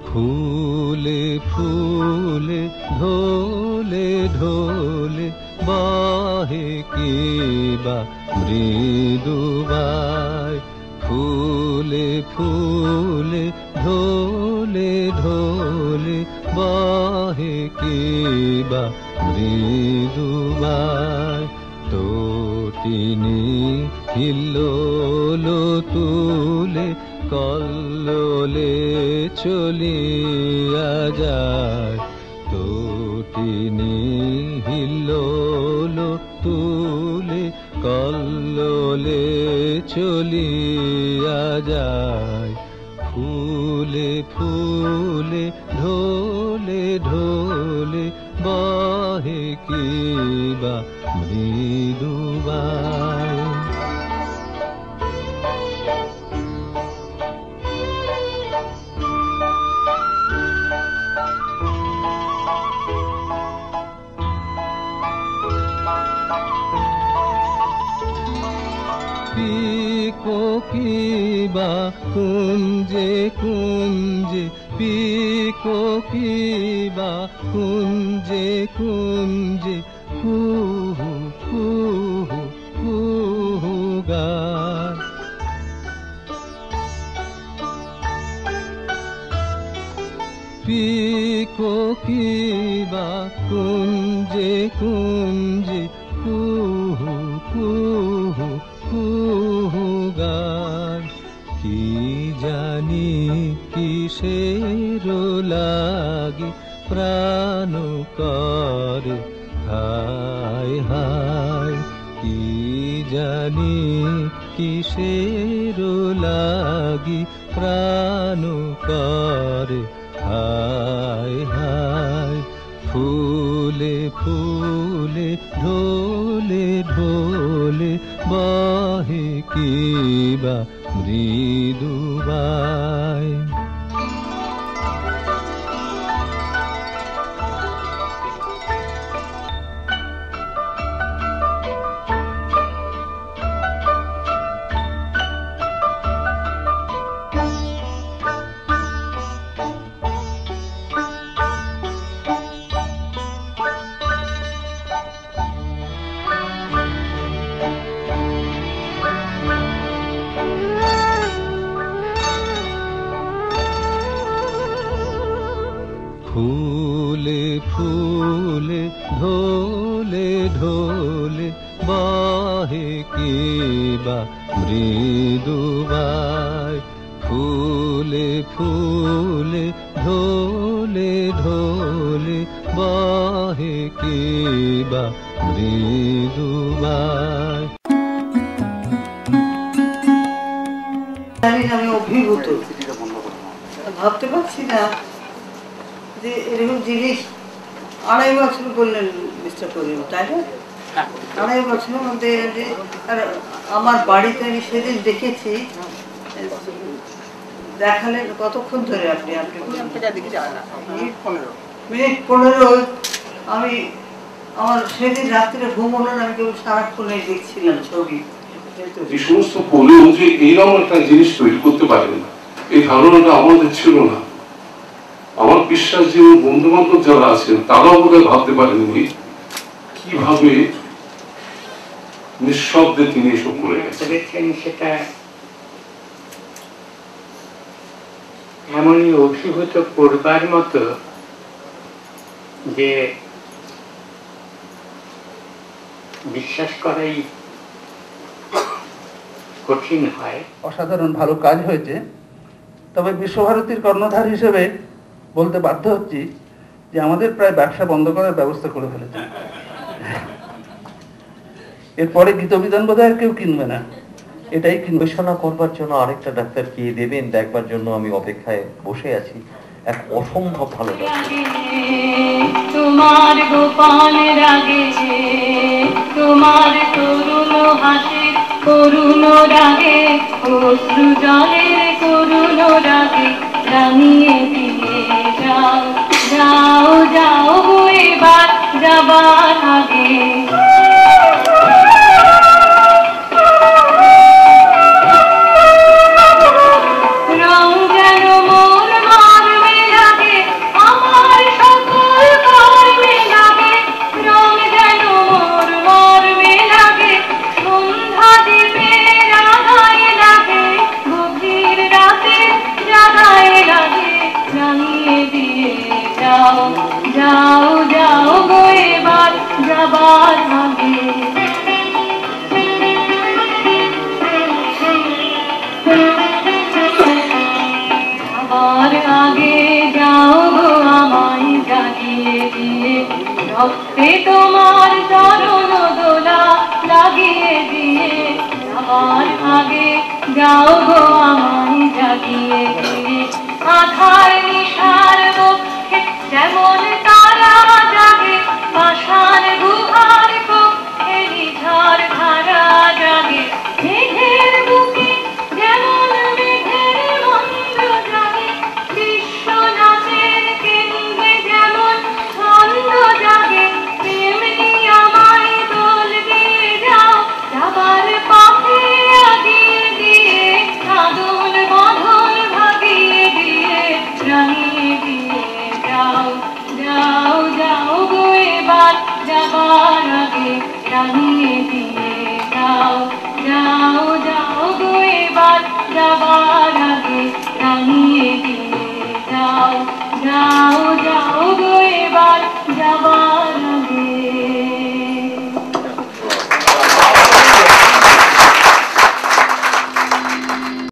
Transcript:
ফুলে ফুলে ঢোলে ঢোলে বাহে কিবা মৃদুবায়, ফুলে ফুলে ঢোলে ঢোলে বাহে কিবা মৃদুবায়। তটিনী হিল্লোল তুলে কল্লোলে চলিয়া যায়, তটিনী হিল্লোল তুলে কল্লোলে চলিয়া যায়। ফুলে ফুলে ঢোলে ঢোলে বাহে কিবা মৃদুবায়। পিকো কিবা কুঞ্জে কুঞ্জে, পিকো কিবা কুঞ্জে কুঞ্জে, কুহু কুহু কুহু গায়। পিকো কিবা কুঞ্জে কুঞ্জে, কুহু কুহু কুহু গায়। কি জানি কিসের লাগি প্রাণ করে হায় হায়, কি জানি কিসের লাগি প্রাণ করে হায় হায়। ফুলে ফুলে ঢোলে ঢোলে বাহে কিবা মৃদুবায়। ফুলে ফুলে ঢোলে ঢোলে বাহে কিবা মৃদুবায়, ফুলে ফুলে ঢোলে ঢোলে বাহে কিবা মৃদুবায়। আমি অভিভূত, ভাবতে পারছি না যে এরকম জিনিস 2.5 বছর বললেন মিস্টার করিম, তাই না? 2.5 বছরের মধ্যে আর আমার বাড়িতে আমি সেদিন দেখেছি, দেখালেন কতক্ষণ ধরে আপনি? মিনিট 15। আমি আমার সেদিন রাত্রে ঘুম হলো না, আমি কেবল সারাক্ষণে দেখছিলাম ছবি। এই সমস্ত বলেও যে এইরকম একটা জিনিস তৈরি করতে পারেন না, এই ধারণাটা আমাদের ছিল না। আমার বিশ্বাস যে বন্ধু বান্ধব যারা আছেন তারাও বোধহয় ভাবতে পারেননি কিভাবে নিঃশব্দে তিনি এসব করে গেছেন। সেটা এমনই অভিভূত করবার মতো যে বিশ্বাস করাই কঠিন হয়। অসাধারণ ভালো কাজ হয়েছে, তবে বিশ্বভারতীর কর্ণধার হিসেবে বলতে বাধ্য হচ্ছি যে আমাদের প্রায় ব্যবসা বন্ধ করার ব্যবস্থা করে ফেলেছে। এরপরে গীতবিধান বোধহয় কেউ কিনবে না, এটাই গবেষণা করবার জন্য আরেকটা ডাক্তার কি দেবেন দেখবার জন্য আমি অপেক্ষায় বসে আছি। এক অসম্ভব ভালো তোমার গোপাল রাগে, তোমার তরুণ হাসি করুণ রাগে, অশ্রু জলের করুণ রাগে রাঙিয়ে দিয়ে যাও যাও যাও এবার যাবার আগে। রং যেন মোর মার মেলা এ তোমার চরণ দোলা লাগিয়ে দিয়ে যাবার আগে যাও গো আমায় জাগিয়ে দিয়ে আধার নিশার বক্ষে যেমন তারা জাগে পাষাণ গুহার পক্ষে নিঝড় ধারা জাগে মেঘের বুকে যেমন মেঘের মন্ত্র জাগে বিশ্বনাথের কেন্দ্রে যেমন ছন্দ জাগে তেমনি আমায় দোল দিয়ে যাও যাবার পথে আগিয়ে দিয়ে সাধন বধন ভাগিয়ে দিয়ে রাঙিয়ে দিয়ে যাও যাও যাও গো এবার যাবার আগে রাঙিয়ে দিয়ে যাও যাও যাও গো এবার যাবার আগে রাঙিয়ে দিয়ে যাও যাও